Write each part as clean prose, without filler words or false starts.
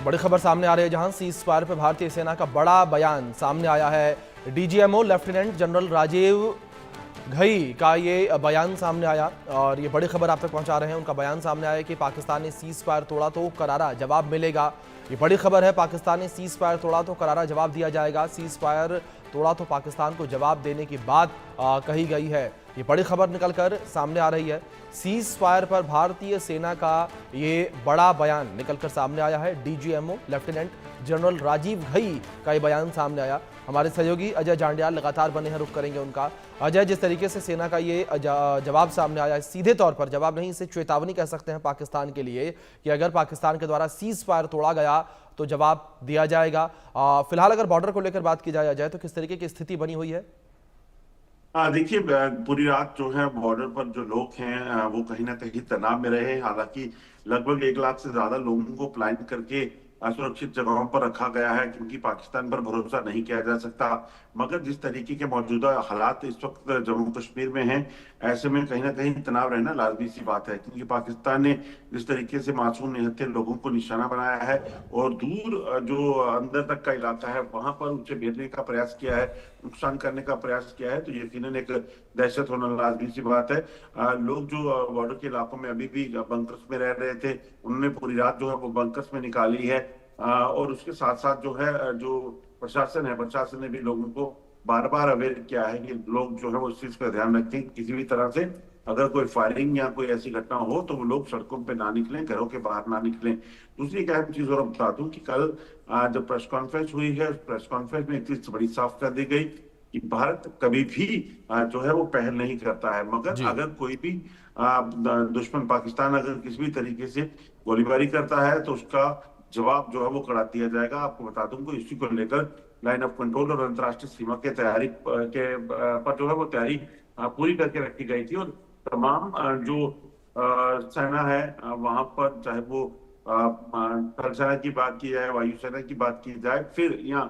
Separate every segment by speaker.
Speaker 1: बड़ी खबर सामने आ रही है जहां सीज फायर पर भारतीय सेना का बड़ा बयान सामने आया है। DGMO lieutenant general Rajiv Ghai का ये बयान सामने आया और ये बड़ी खबर आप तक पहुंचा रहे हैं। उनका बयान सामने आया कि पाकिस्तान ने सीज फायर तोड़ा तो करारा जवाब मिलेगा। ये बड़ी खबर है, पाकिस्तान ने सीज फायर तोड़ा तो करारा जवाब दिया जाएगा। सीज फायर तोड़ा तो पाकिस्तान को जवाब देने की बात कही गई है। ये बड़ी खबर निकलकर सामने आ रही है। सीज फायर पर भारतीय सेना का ये बड़ा बयान निकलकर सामने आया है। DGMO lieutenant general Rajiv Ghai का ये बयान सामने आया। हमारे सहयोगी अजय जांडियाल लगातार बने हैं, रुख करेंगे उनका। अजय, जिस तरीके से सेना का ये जवाब सामने आया है, सीधे तौर पर जवाब नहीं, इसे चेतावनी कह सकते हैं पाकिस्तान के लिए कि अगर पाकिस्तान के द्वारा सीज फायर तोड़ा गया तो जवाब दिया जाएगा। फिलहाल अगर बॉर्डर को लेकर बात की जाए तो किस तरीके की स्थिति बनी हुई है?
Speaker 2: देखिए, पूरी रात जो है बॉर्डर पर जो लोग हैं वो कहीं ना कहीं तनाव में रहे। हालांकि लगभग 1 लाख से ज्यादा लोगों को प्लान करके सुरक्षित जगहों पर रखा गया है, क्योंकि पाकिस्तान पर भरोसा नहीं किया जा सकता। मगर जिस तरीके के मौजूदा हालात इस वक्त जम्मू कश्मीर में हैं, ऐसे में कहीं ना कहीं तनाव रहना लाजमी सी बात है, क्योंकि पाकिस्तान ने जिस तरीके से मासूम निहत्थे लोगों को निशाना बनाया है और दूर जो अंदर तक का इलाका है वहां पर उसे भेजने का प्रयास किया है, नुकसान करने का प्रयास किया है, तो यकीनन एक दहशत होना लाजमी सी बात है। लोग जो बॉर्डर के इलाकों में अभी भी बंकर्स में रह रहे थे, उन्होंने पूरी रात जो है वो बंकर्स में निकाली है। और उसके साथ साथ जो है जो प्रशासन ने भी लोगों को बार बार अवेयर किया है कि लोग जो है वो इस चीज का ध्यान रखें, किसी भी तरह से अगर कोई फायरिंग या कोई ऐसी घटना हो तो वो लोग सड़कों पे ना निकलें, घरों के बाहर ना निकलें। दूसरी एक अहम चीज और बता दूं कि कल जब प्रेस कॉन्फ्रेंस हुई है, प्रेस कॉन्फ्रेंस में एक चीज बड़ी साफ कर दी गई कि भारत कभी भी जो है वो पहल नहीं करता है, मगर
Speaker 1: जी
Speaker 2: अगर कोई भी दुश्मन पाकिस्तान अगर किसी भी तरीके से गोलीबारी करता है तो उसका जवाब जो है वो कड़ा दिया जाएगा। आपको बता दूं कि इसी को लेकर लाइन ऑफ कंट्रोल और अंतर्राष्ट्रीय सीमा के तैयारी के पर जो है वो तैयारी पूरी करके रखी गई थी। और तमाम जो सेना है वहां पर, चाहे वो थल सेना की बात की जाए, वायुसेना की बात की जाए, फिर या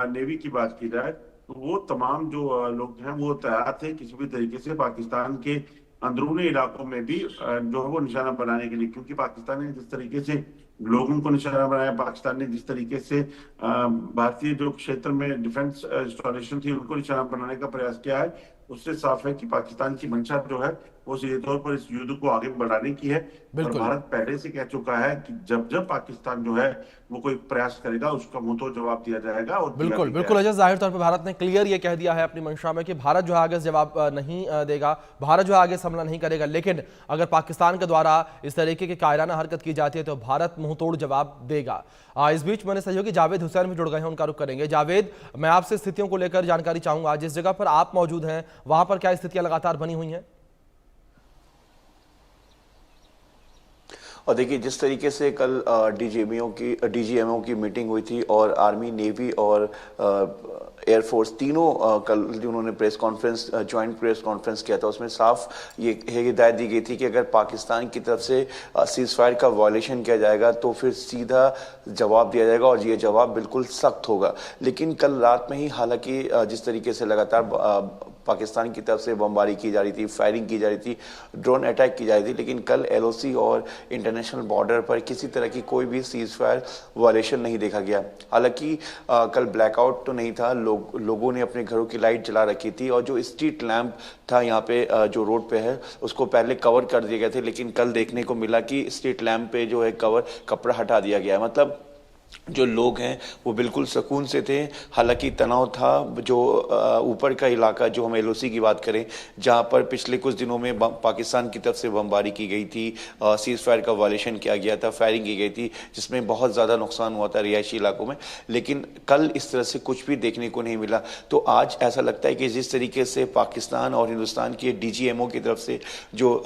Speaker 2: नेवी की बात की जाए, तो वो तमाम जो लोग हैं वो तैयार थे किसी भी तरीके से पाकिस्तान के अंदरूनी इलाकों में भी जो है वो निशाना बनाने के लिए, क्योंकि पाकिस्तान ने जिस तरीके से लोगों को निशाना बनाया, पाकिस्तान ने जिस तरीके से भारतीय जो क्षेत्र में डिफेंस इंस्टॉलेशन थी उनको निशाना बनाने का प्रयास किया है, उससे साफ है कि पाकिस्तान की मंशा जो है वो सीधे तौर पर इस युद्ध को आगे बढ़ाने की है। और
Speaker 1: बिल्कुल
Speaker 2: भारत पहले से कह चुका है कि जब जब पाकिस्तान जो है वो कोई प्रयास करेगा उसका मुंह तो जवाब दिया जाएगा, और दिया
Speaker 1: बिल्कुल
Speaker 2: भी गया
Speaker 1: बिल्कुल
Speaker 2: है।
Speaker 1: अजय, जाहिर तौर पर भारत ने क्लियर ये कह दिया है अपनी मंशा में कि भारत जो है आगे जवाब नहीं देगा, भारत जो है आगे हमला नहीं करेगा। लेकिन अगर पाकिस्तान के द्वारा इस तरीके की कायराना हरकत की जाती है तो भारत मुंहतोड़ जवाब देगा। इस बीच मेरे सहयोगी जावेद हुसैन भी जुड़ गए हैं, उनका रुख करेंगे। जावेद, मैं आपसे स्थितियों को लेकर जानकारी चाहूंगा। जिस जगह पर आप मौजूद हैं वहां पर क्या स्थितियां लगातार बनी हुई हैं?
Speaker 3: और देखिए, जिस तरीके से कल डीजीएमओ की मीटिंग हुई थी और आर्मी, नेवी और एयरफोर्स तीनों कल जो उन्होंने press conference, joint press conference किया था, उसमें साफ ये हिदायत दी गई थी कि अगर पाकिस्तान की तरफ से सीज फायर का वायलेशन किया जाएगा तो फिर सीधा जवाब दिया जाएगा और ये जवाब बिल्कुल सख्त होगा। लेकिन कल रात में ही हालांकि जिस तरीके से लगातार पाकिस्तान की तरफ से बमबारी की जा रही थी, फायरिंग की जा रही थी, ड्रोन अटैक की जा रही थी, लेकिन कल एलओसी और इंटरनेशनल बॉर्डर पर किसी तरह की कोई भी सीज फायर वायलेशन नहीं देखा गया। हालांकि कल ब्लैकआउट तो नहीं था, लोगों ने अपने घरों की लाइट जला रखी थी और जो स्ट्रीट लैंप था यहाँ पे जो रोड पे है उसको पहले कवर कर दिए गए थे, लेकिन कल देखने को मिला कि स्ट्रीट लैंप पे जो है कपड़ा हटा दिया गया है। मतलब जो लोग हैं वो बिल्कुल सुकून से थे। हालांकि तनाव था। जो ऊपर का इलाका, जो हम एलओसी की बात करें, जहां पर पिछले कुछ दिनों में पाकिस्तान की तरफ से बमबारी की गई थी, सीज फायर का वायलेशन किया गया था, फायरिंग की गई थी, जिसमें बहुत ज़्यादा नुकसान हुआ था रिहायशी इलाकों में, लेकिन कल इस तरह से कुछ भी देखने को नहीं मिला। तो आज ऐसा लगता है कि जिस तरीके से पाकिस्तान और हिंदुस्तान की डीजीएमओ की तरफ से जो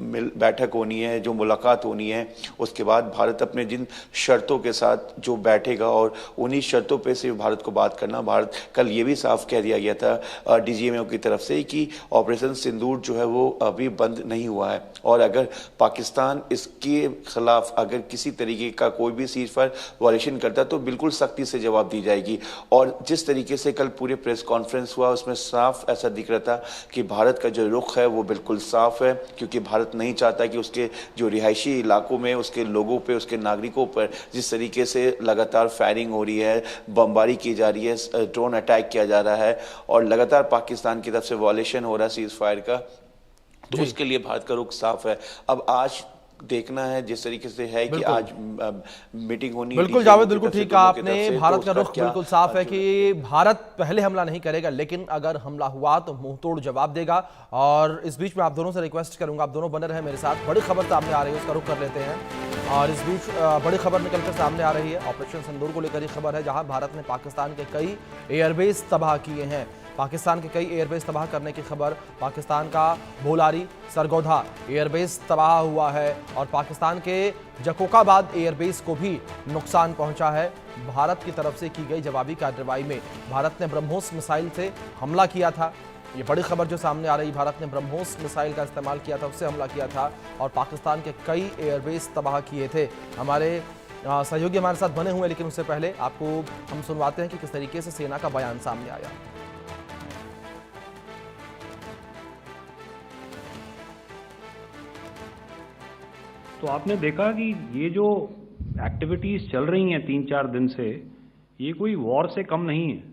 Speaker 3: बैठक होनी है, जो मुलाकात होनी है, उसके बाद भारत अपने जिन शर्तों के साथ जो बैठेगा और उन्हीं शर्तों पे सिर्फ भारत को बात करना। भारत कल ये भी साफ कह दिया गया था डीजीएमओ की तरफ से कि ऑपरेशन सिंदूर जो है वो अभी बंद नहीं हुआ है, और अगर पाकिस्तान इसके खिलाफ अगर किसी तरीके का कोई भी सीज फायर वायलेशन करता तो बिल्कुल सख्ती से जवाब दी जाएगी। और जिस तरीके से कल पूरे प्रेस कॉन्फ्रेंस हुआ उसमें साफ ऐसा दिख रहा था कि भारत का जो रुख है वो बिल्कुल साफ है, क्योंकि भारत नहीं चाहता कि उसके जो रिहायशी इलाकों में उसके लोगों पे, उसके नागरिकों पर जिस तरीके से लगातार फायरिंग हो रही है, बमबारी की जा रही है, ड्रोन अटैक किया जा रहा है और लगातार पाकिस्तान की तरफ से वायलेशन हो रहा है सीज फायर का, तो उसके लिए भारत का रुख साफ है। अब आज देखना है जिस तरीके से है कि आज मीटिंग होनी है।
Speaker 1: बिल्कुल जावेद, बिल्कुल ठीक कहा आपने। भारत का रुख बिल्कुल साफ है कि भारत पहले हमला नहीं करेगा, लेकिन अगर हमला हुआ तो मुंह तोड़ जवाब देगा। और इस बीच में आप दोनों से रिक्वेस्ट करूंगा, आप दोनों बने रहे मेरे साथ। बड़ी खबर सामने आ रही है, उसका रुख कर लेते हैं। और इस बीच बड़ी खबर निकलकर सामने आ रही है, ऑपरेशन सिंदूर को लेकर ही खबर है, जहां भारत ने पाकिस्तान के कई एयरबेस तबाह किए हैं। पाकिस्तान के कई एयरबेस तबाह करने की खबर। पाकिस्तान का भोलारी सरगोधा एयरबेस तबाह हुआ है और पाकिस्तान के जकोकाबाद एयरबेस को भी नुकसान पहुंचा है। भारत की तरफ से की गई जवाबी कार्रवाई में भारत ने ब्रह्मोस मिसाइल से हमला किया था। ये बड़ी खबर जो सामने आ रही, भारत ने ब्रह्मोस मिसाइल का इस्तेमाल किया था, उससे हमला किया था और पाकिस्तान के कई एयरबेस तबाह किए थे। हमारे सहयोगी हमारे साथ बने हुए, लेकिन उससे पहले आपको हम सुनवाते हैं कि किस तरीके से सेना का बयान सामने आया।
Speaker 4: तो आपने देखा कि ये जो एक्टिविटीज चल रही हैं 3-4 दिन से, ये कोई वॉर से कम नहीं है।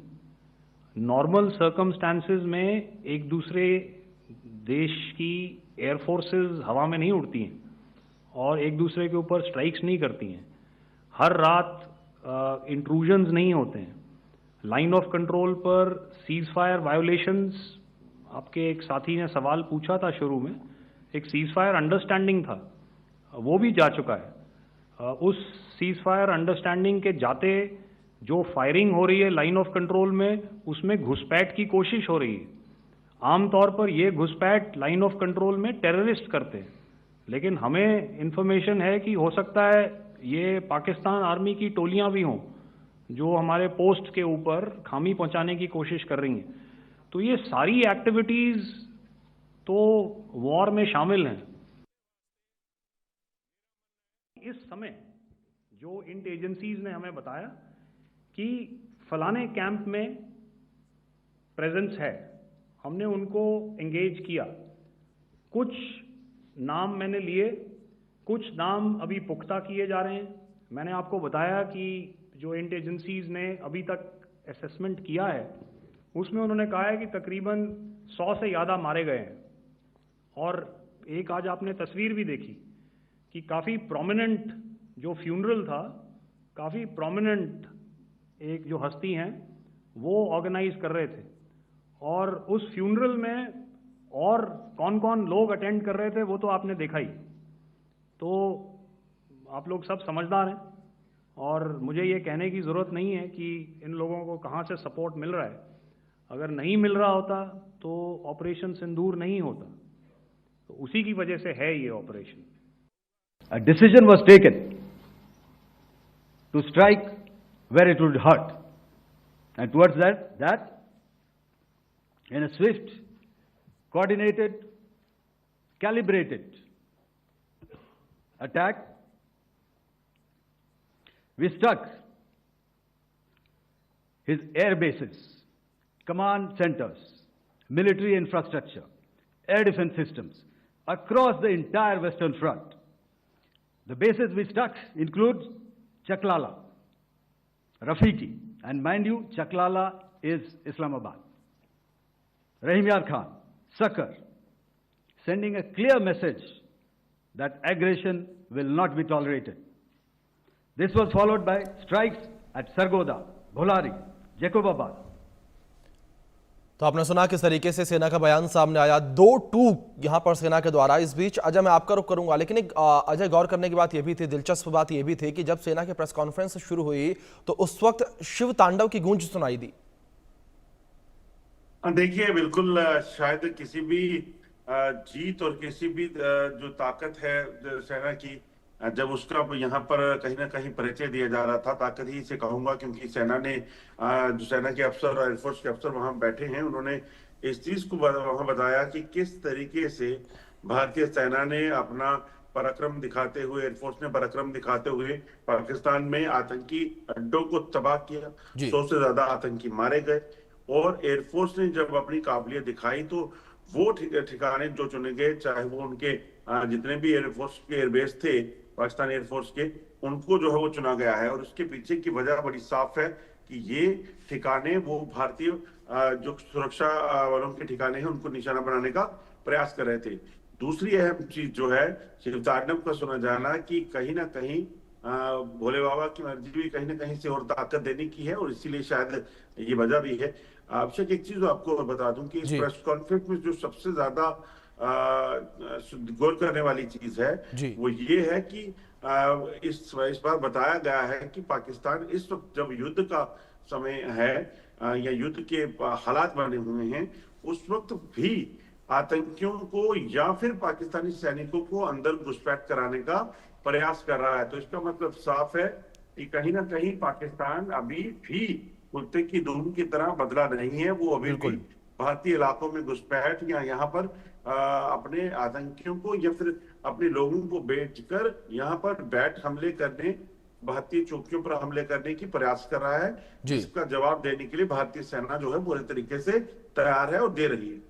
Speaker 4: नॉर्मल सर्कमस्टांसेस में एक दूसरे देश की एयरफोर्सेस हवा में नहीं उड़ती हैं और एक दूसरे के ऊपर स्ट्राइक्स नहीं करती हैं। हर रात इंट्रूजन्स नहीं होते हैं। लाइन ऑफ कंट्रोल पर सीज फायर वायोलेशंस, आपके एक साथी ने सवाल पूछा था शुरू में, एक सीज फायर अंडरस्टैंडिंग था, वो भी जा चुका है। उस सीज फायर अंडरस्टैंडिंग के जाते जो फायरिंग हो रही है लाइन ऑफ कंट्रोल में, उसमें घुसपैठ की कोशिश हो रही है। आमतौर पर ये घुसपैठ लाइन ऑफ कंट्रोल में टेररिस्ट करते हैं, लेकिन हमें इंफॉर्मेशन है कि हो सकता है ये पाकिस्तान आर्मी की टोलियां भी हों जो हमारे पोस्ट के ऊपर खामी पहुंचाने की कोशिश कर रही हैं। तो ये सारी एक्टिविटीज तो वॉर में शामिल हैं। इस समय जो इंट एजेंसीज ने हमें बताया कि फलाने कैंप में प्रेजेंस है, हमने उनको एंगेज किया। कुछ नाम मैंने लिए, कुछ नाम अभी पुख्ता किए जा रहे हैं। मैंने आपको बताया कि जो इंट एजेंसीज ने अभी तक असेसमेंट किया है उसमें उन्होंने कहा है कि तकरीबन 100 से ज़्यादा मारे गए हैं। और एक आज आपने तस्वीर भी देखी कि काफ़ी प्रोमिनेंट जो फ्यूनरल था, काफ़ी प्रोमिनेंट एक जो हस्ती हैं वो ऑर्गेनाइज कर रहे थे, और उस फ्यूनरल में और कौन कौन लोग अटेंड कर रहे थे वो तो आपने देखा ही। तो आप लोग सब समझदार हैं और मुझे ये कहने की ज़रूरत नहीं है कि इन लोगों को कहाँ से सपोर्ट मिल रहा है। अगर नहीं मिल रहा होता तो ऑपरेशन सिंदूर नहीं होता, तो उसी की वजह से है ये operation.
Speaker 5: A decision was taken to strike where it would hurt, and towards that, in a swift, coordinated, calibrated attack, we struck his air bases, command centers, military infrastructure, air defense systems across the entire Western Front. The bases we struck include Chaklala, Rafiki, and mind you, Chaklala is Islamabad, Rahim Yar Khan, Sakar, sending a clear message that aggression will not be tolerated. This was followed by strikes at Sargoda, Bholari, Jacobabad.
Speaker 1: तो आपने सुना किस तरीके से सेना का बयान सामने आया, 2 टूक यहां पर सेना के द्वारा। इस बीच अजय, मैं आपका रुख करूंगा, लेकिन एक अजय गौर करने की बात यह भी थी, दिलचस्प बात यह भी थी कि जब सेना की प्रेस कॉन्फ्रेंस शुरू हुई तो उस वक्त शिव तांडव की गूंज सुनाई दी।
Speaker 2: देखिए, बिल्कुल शायद किसी भी जीत और किसी भी जो ताकत है सेना की, जब उसका यहाँ पर कहीं ना कहीं परिचय दिया जा रहा था, ताकत ही इसे कहूंगा, क्योंकि सेना ने जो सेना के अफसर और एयरफोर्स के अफसर वहां बैठे हैं, उन्होंने इस चीज को वहां बताया कि किस तरीके से भारतीय सेना ने अपना पराक्रम दिखाते हुए, एयरफोर्स ने पराक्रम दिखाते हुए पाकिस्तान में आतंकी अड्डों को तबाह किया।
Speaker 1: जी।
Speaker 2: 100 से ज्यादा आतंकी मारे गए। और एयरफोर्स ने जब अपनी काबिलियत दिखाई तो वो ठिकाने जो चुने गए, चाहे वो उनके जितने भी एयरफोर्स के एयरबेस थे पाकिस्तान एयरफोर्स के, उनको जो है वो चुना गया है। और उसके पीछे की वजह बड़ी साफ है कि ये ठिकाने वो भारतीय जो सुरक्षा वालों के ठिकाने हैं, उनको निशाना बनाने का प्रयास कर रहे थे। दूसरी अहम चीज जो है शिव तांडव का सुना जाना कि कहीं ना कहीं भोले बाबा की मर्जी भी कहीं ना कहीं से और ताकत देने की है, और इसीलिए शायद ये वजह भी है। अभिषेक, एक चीज आपको बता दूं कि इस
Speaker 1: जी।
Speaker 2: प्रेस कॉन्फ्रेंस में जो सबसे ज्यादा गौर करने वाली चीज है
Speaker 1: जी।
Speaker 2: वो ये है कि इस बार बताया गया है कि पाकिस्तान इस वक्त जब युद्ध का समय है या युद्ध के हालात बने हुए हैं, उस वक्त भी आतंकियों को या फिर पाकिस्तानी सैनिकों को अंदर घुसपैठ कराने का प्रयास कर रहा है। तो इसका मतलब साफ है कि कहीं ना कहीं पाकिस्तान अभी भी कुत्ते की दुम की तरह बदला नहीं है। वो अभी भी
Speaker 1: बिल्कुल।
Speaker 2: भारतीय इलाकों में घुसपैठ या यहाँ पर अपने आतंकियों को या फिर अपने लोगों को बेचकर यहाँ पर बैठ हमले करने, भारतीय चौकियों पर हमले करने की प्रयास कर रहा है,
Speaker 1: जी।
Speaker 2: जिसका जवाब देने के लिए भारतीय सेना जो है पूरे तरीके से तैयार है और दे रही है।